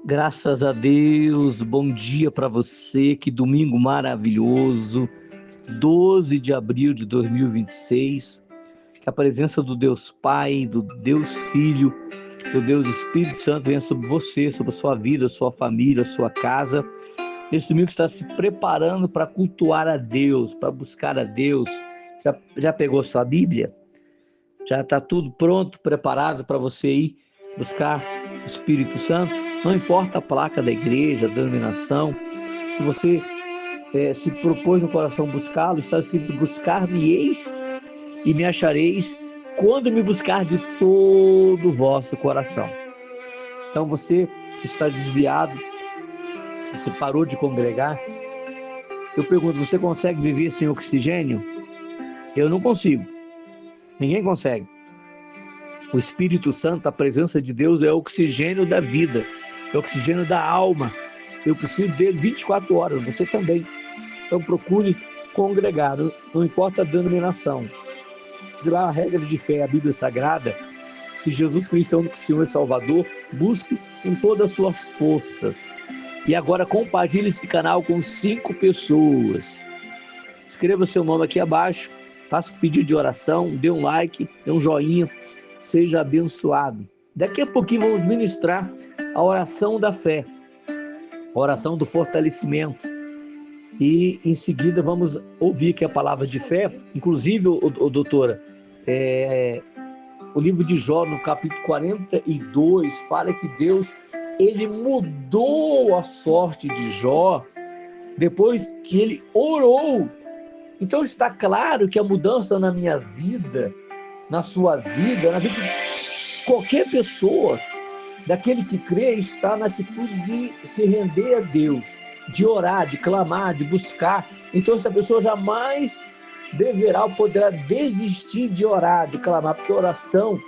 Graças a Deus, bom dia para você, que domingo maravilhoso, 12 de abril de 2026, que a presença do Deus Pai, do Deus Filho, do Deus Espírito Santo venha sobre você, sobre a sua vida, sua família, sua casa. Nesse domingo está se preparando para cultuar a Deus, para buscar a Deus. Já pegou sua Bíblia? Já está tudo pronto, preparado para você ir buscar o Espírito Santo? Não importa a placa da igreja, a denominação, se você se propôs no coração buscá-lo, está escrito: buscar-me-eis e me achareis quando me buscar de todo o vosso coração. Então você que está desviado, você parou de congregar, eu pergunto, você consegue viver sem oxigênio? Eu não consigo, ninguém consegue. O Espírito Santo, a presença de Deus, é o oxigênio da vida, é o oxigênio da alma. Eu preciso dele 24 horas, você também. Então procure congregar, não importa a denominação. Se lá a regra de fé é a Bíblia Sagrada, se Jesus Cristo é o único Senhor e Salvador, busque com todas as suas forças. E agora compartilhe esse canal com 5 pessoas. Escreva seu nome aqui abaixo, faça um pedido de oração, dê um like, dê um joinha, seja abençoado. Daqui a pouquinho vamos ministrar a oração da fé, a oração do fortalecimento. E em seguida vamos ouvir aqui a palavra de fé. Inclusive, doutora, o livro de Jó, no capítulo 42, fala que Deus, ele mudou a sorte de Jó depois que ele orou. Então está claro que a mudança na minha vida, na sua vida, na vida de qualquer pessoa, daquele que crê, está na atitude de se render a Deus, de orar, de clamar, de buscar. Então essa pessoa jamais deverá ou poderá desistir de orar, de clamar, porque a oração,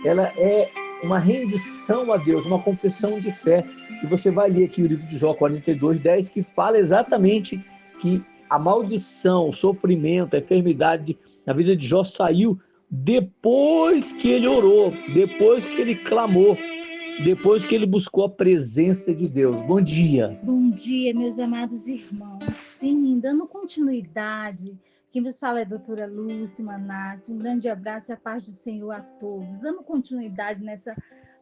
ela é uma rendição a Deus, uma confissão de fé. E você vai ler aqui o livro de Jó 42:10, que fala exatamente que a maldição, o sofrimento, a enfermidade na vida de Jó saiu depois que ele orou, depois que ele clamou, depois que ele buscou a presença de Deus. Bom dia. Bom dia, meus amados irmãos. Sim, dando continuidade, quem vos fala é a doutora Lúcia Manassi. Um grande abraço e a paz do Senhor a todos. Dando continuidade nessa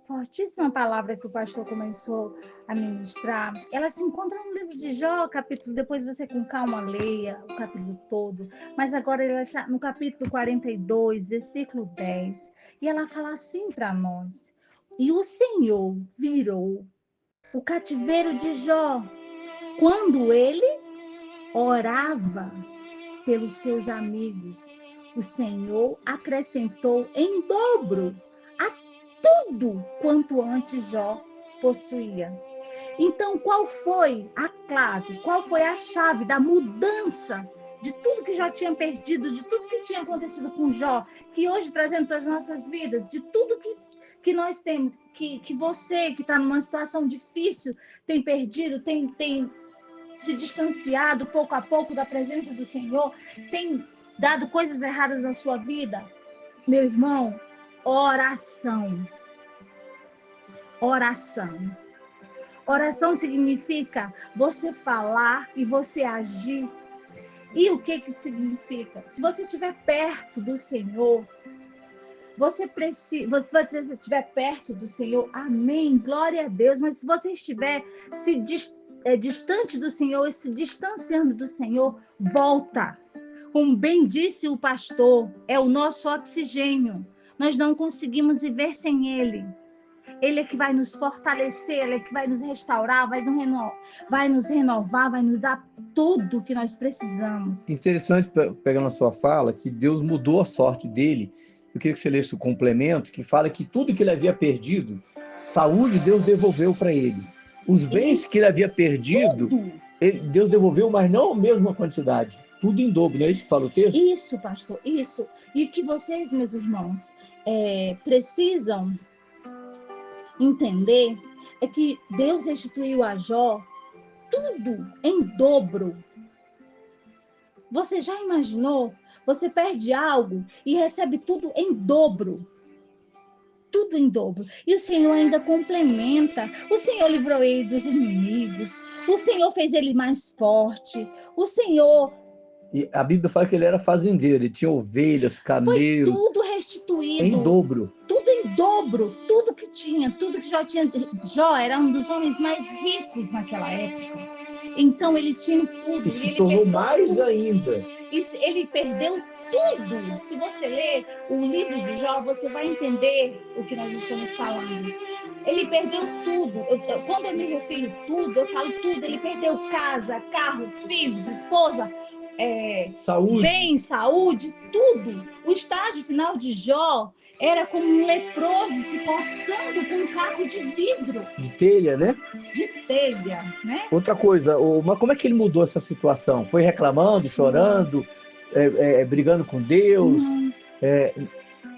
fortíssima palavra que o pastor começou a ministrar. Ela se encontra no livro de Jó, capítulo, depois você com calma leia o capítulo todo, mas agora ela está no capítulo 42, versículo 10, e ela fala assim para nós: e o Senhor virou o cativeiro de Jó quando ele orava pelos seus amigos. O Senhor acrescentou em dobro a tudo quanto antes Jó possuía. Então, qual foi a clave? Qual foi a chave da mudança de tudo que Jó tinha perdido, de tudo que tinha acontecido com Jó, que hoje trazendo para as nossas vidas, de tudo que nós temos, que você que está numa situação difícil tem perdido, tem se distanciado pouco a pouco da presença do Senhor, tem dado coisas erradas na sua vida? Meu irmão, oração. Oração. Oração significa você falar e você agir. E o que significa? Se você estiver perto do Senhor, se você estiver perto do Senhor, amém, glória a Deus. Mas se você estiver distante do Senhor e se distanciando do Senhor, volta. Como bem disse o pastor, é o nosso oxigênio. Nós não conseguimos viver sem ele. Ele é que vai nos fortalecer, ele é que vai nos restaurar, vai nos renovar, vai nos dar tudo o que nós precisamos. Interessante, pegando a sua fala, que Deus mudou a sorte dele. Eu queria que você lesse o complemento, que fala que tudo que ele havia perdido, saúde, Deus devolveu para ele. Os bens que ele havia perdido, Deus devolveu, mas não a mesma quantidade. Tudo em dobro, não é isso que fala o texto? Isso, pastor, isso. E que vocês, meus irmãos, precisam entender é que Deus restituiu a Jó tudo em dobro. Você já imaginou? Você perde algo e recebe tudo em dobro. tudo em dobro. E o Senhor ainda complementa. O Senhor livrou ele dos inimigos. O Senhor fez ele mais forte. O Senhor E a Bíblia fala que ele era fazendeiro, ele tinha ovelhas, foi camelos, tudo em restituído. dobro. Tudo em dobro. Tudo que tinha, tudo que Jó tinha. Jó era um dos homens mais ricos naquela época. Então ele tinha tudo. E se ele tornou perdeu mais tudo. ainda. Ele perdeu tudo. Se você ler o livro de Jó, você vai entender o que nós estamos falando. Ele perdeu tudo. Quando eu me refiro tudo, eu falo tudo. Ele perdeu casa, carro, filhos, esposa, Saúde. bem, saúde, tudo. O estágio final de Jó era como um leproso se coçando com um caco de vidro, De telha, né? de telha, né? Outra coisa, mas como é que ele mudou essa situação? Foi reclamando, chorando, brigando com Deus,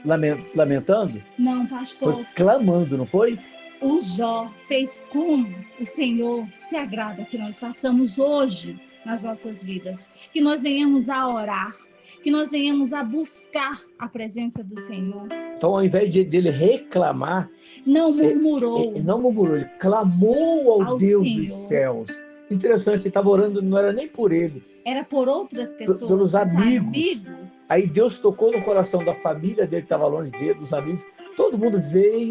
Não, lamentando? não, Foi pastor. clamando, não foi? O Jó fez como o Senhor se agrada que nós façamos hoje nas nossas vidas. Que nós venhamos a orar, que nós venhamos a buscar a presença do Senhor. Então, ao invés dele reclamar, Não murmurou ele não murmurou, ele clamou ao ao Deus dos Senhor. céus. Interessante, ele estava orando, não era nem por ele, Era por outras pessoas, pelos os amigos. Aí Deus tocou no coração da família dele que estava longe dele, dos amigos. Todo mundo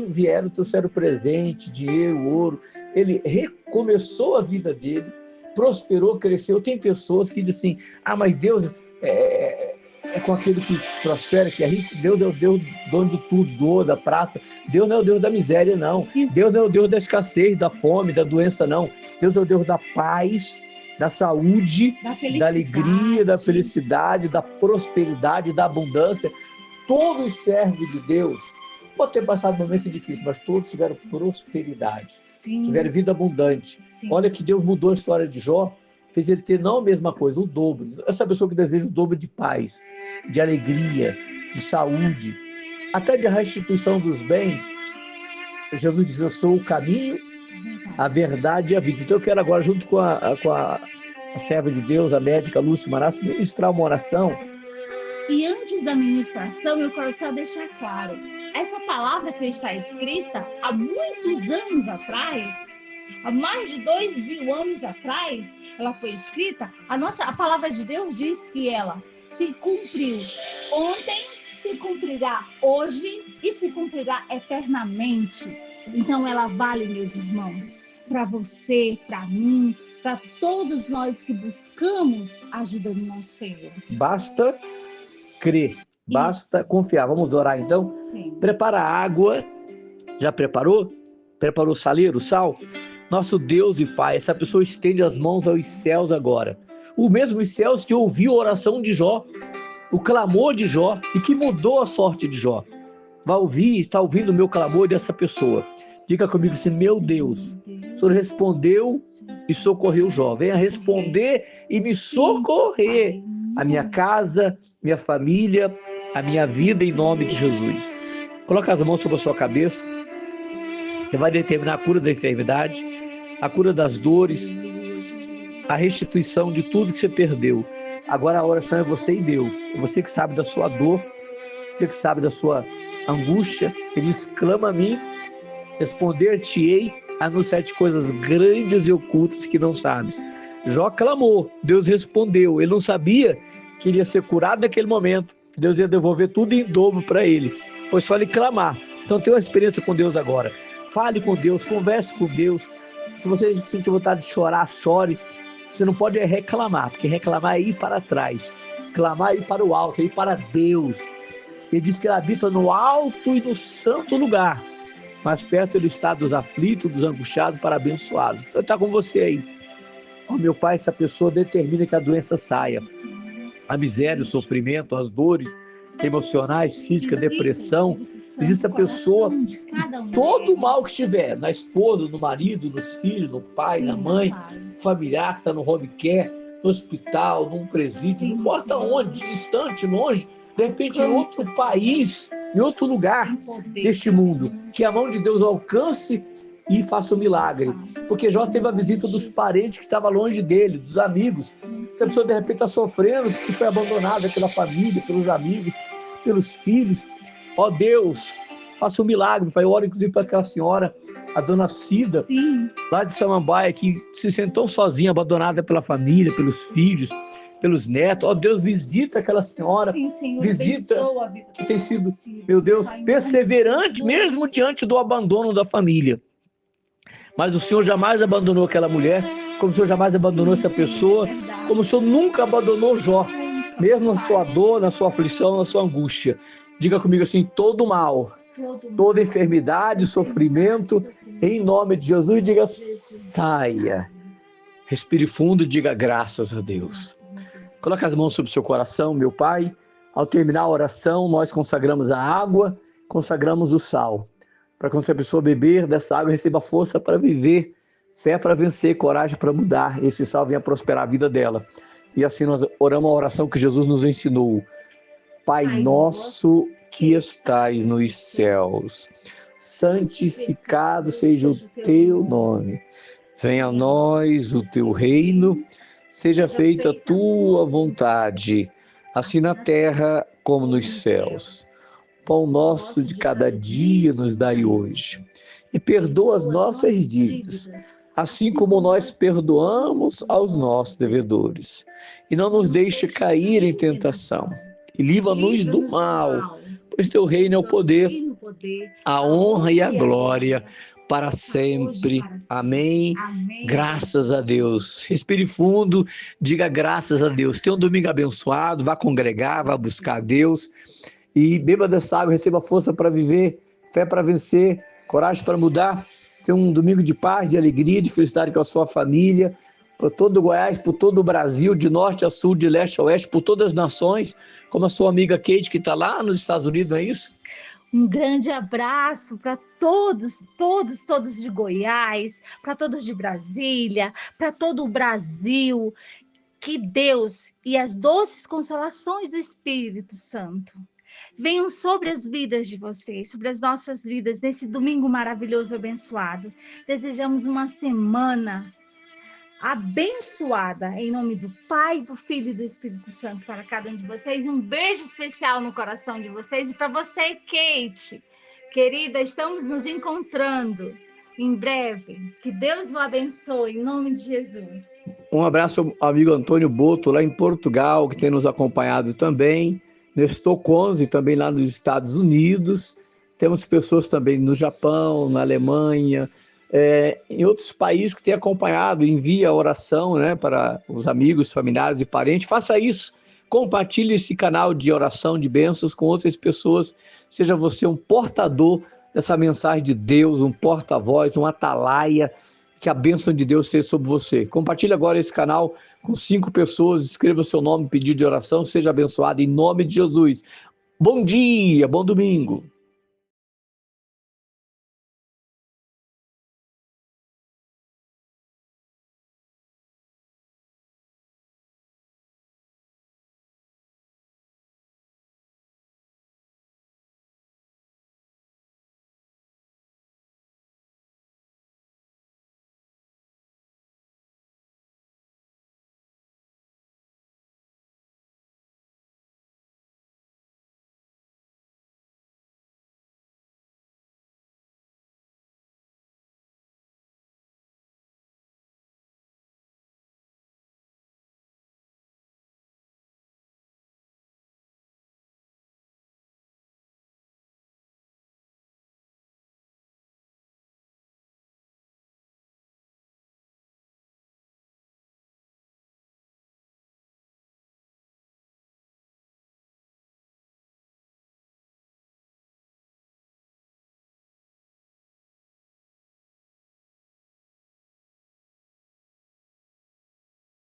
vieram, trouxeram presente, dinheiro, ouro. Ele recomeçou a vida dele, prosperou, cresceu. Tem pessoas que dizem assim, mas Deus é com aquele que prospera, que é rico. Deus é o Deus dono de tudo, do ouro, da prata. Deus não é o Deus da miséria, não. Deus não é o Deus da escassez, da fome, da doença, não. Deus é o Deus da paz, da saúde, da alegria, da felicidade, da prosperidade, da abundância. Todos servem de Deus. Pode ter passado momentos difíceis, mas todos tiveram prosperidade. Sim. Tiveram vida abundante. Sim. Olha que Deus mudou a história de Jó, fez ele ter não a mesma coisa, o dobro. Essa pessoa que deseja o dobro de paz, de alegria, de saúde, até de restituição dos bens. Jesus diz, eu sou o caminho, a verdade e a vida. Então eu quero agora, junto com a serva de Deus, a médica Lúcia Manassi, ministrar uma oração. E antes da ministração, eu quero só deixar claro, essa palavra que está escrita há muitos anos atrás, há mais de 2.000 anos atrás, ela foi escrita. A palavra de Deus diz que ela se cumpriu ontem, se cumprirá hoje e se cumprirá eternamente. Então ela vale, meus irmãos, para você, para mim, para todos nós que buscamos a ajuda do nosso Senhor. Basta crer, basta confiar. Vamos orar então? Sim. Prepara a água. Já preparou? Preparou o saleiro, o sal? Nosso Deus e Pai, essa pessoa estende as mãos aos céus agora. O mesmo céus que ouviu a oração de Jó, o clamor de Jó e que mudou a sorte de Jó. Vai ouvir, está ouvindo o meu clamor dessa pessoa. Diga comigo assim, meu Deus, o Senhor respondeu e socorreu Jó. Venha responder e me socorrer. A minha casa, minha família, a minha vida em nome de Jesus. Coloca as mãos sobre a sua cabeça. Você vai determinar a cura da enfermidade, a cura das dores, a restituição de tudo que você perdeu. Agora a oração é você e Deus. É você que sabe da sua dor, você que sabe da sua angústia. Ele diz, clama a mim, responder-te-ei a nos 7 coisas grandes e ocultas que não sabes. Jó clamou, Deus respondeu. Ele não sabia que iria ser curado naquele momento, que Deus ia devolver tudo em dobro para ele. Foi só ele clamar. Então tenha uma experiência com Deus agora. Fale com Deus, converse com Deus. Se você sentir vontade de chorar, chore. Você não pode reclamar, porque reclamar é ir para trás. Clamar é ir para o alto, é ir para Deus. Ele diz que ele habita no alto e no santo lugar. Mas perto ele está dos aflitos, dos angustiados, para abençoados. Então ele está com você aí. Oh, meu Pai, essa pessoa determina que a doença saia. A miséria, o sofrimento, as dores emocionais, físicas, depressão. Existe a pessoa, todo o mal que estiver, na esposa, no marido, nos filhos, no pai, na mãe, familiar que está no home care, no hospital, num presídio, não importa onde, distante, longe, de repente em outro país, em outro lugar deste mundo, que a mão de Deus alcance e faça um milagre. Porque Jó teve a visita dos parentes que estavam longe dele, dos amigos. Essa pessoa de repente está sofrendo porque foi abandonada pela família, pelos amigos, pelos filhos. Ó Deus, faça um milagre, Pai. Eu oro, inclusive, para aquela senhora, a dona Cida, Sim. lá de Samambaia, que se sentou sozinha, abandonada pela família, pelos filhos, pelos netos. Ó Deus, visita aquela senhora, Sim, Senhor, visita, abençoa a vida que tem sido, dela, Cida. meu Deus, Pai, em nome de perseverante, Jesus. mesmo diante do abandono da família. Mas o Senhor jamais abandonou aquela mulher, como o Senhor jamais abandonou essa pessoa, verdade. como o Senhor nunca abandonou Jó, Nunca, mesmo na Pai. sua dor, na sua aflição, na sua angústia. Diga comigo assim: todo mal, toda enfermidade, sofrimento, em nome de Jesus, diga: saia. Respire fundo e diga: graças a Deus. Coloque as mãos sobre o seu coração, meu Pai. Ao terminar a oração, nós consagramos a água, consagramos o sal. Para que essa pessoa beber dessa água, receba força para viver, fé para vencer, coragem para mudar. Esse sal venha prosperar a vida dela. E assim nós oramos a oração que Jesus nos ensinou. Pai nosso que estais nos céus, santificado seja o teu nome. Venha a nós o teu reino, seja feita a tua vontade, assim na terra como nos céus. Pão nosso de cada dia nos dai hoje. E perdoa as nossas dívidas, assim como nós perdoamos aos nossos devedores. E não nos deixe cair em tentação, e livra-nos do mal, pois teu reino é o poder, a honra e a glória para sempre. Amém. Graças a Deus. Respire fundo, diga graças a Deus. Tenha um domingo abençoado, vá congregar, vá buscar a Deus e beba dessa água, receba força para viver, fé para vencer, coragem para mudar. Tenha um domingo de paz, de alegria, de felicidade com a sua família, por todo o Goiás, por todo o Brasil, de norte a sul, de leste a oeste, por todas as nações, como a sua amiga Kate, que está lá nos Estados Unidos, não é isso? Um grande abraço para todos de Goiás, para todos de Brasília, para todo o Brasil. Que Deus e as doces consolações do Espírito Santo venham sobre as vidas de vocês, sobre as nossas vidas, nesse domingo maravilhoso, abençoado. Desejamos uma semana abençoada, em nome do Pai, do Filho e do Espírito Santo para cada um de vocês. Um beijo especial no coração de vocês. E para você, Kate, querida, estamos nos encontrando em breve. Que Deus o abençoe, em nome de Jesus. Um abraço ao amigo Antônio Boto, lá em Portugal, que tem nos acompanhado também. Nestor Conze, também lá nos Estados Unidos. Temos pessoas também no Japão, na Alemanha, em outros países que têm acompanhado. Envia a oração, né, para os amigos, familiares e parentes. Faça isso. Compartilhe esse canal de oração, de bênçãos com outras pessoas. Seja você um portador dessa mensagem de Deus, um porta-voz, um atalaia, que a bênção de Deus seja sobre você. Compartilhe agora esse canal com 5 pessoas, escreva seu nome, pedido de oração, seja abençoado em nome de Jesus. Bom dia, bom domingo.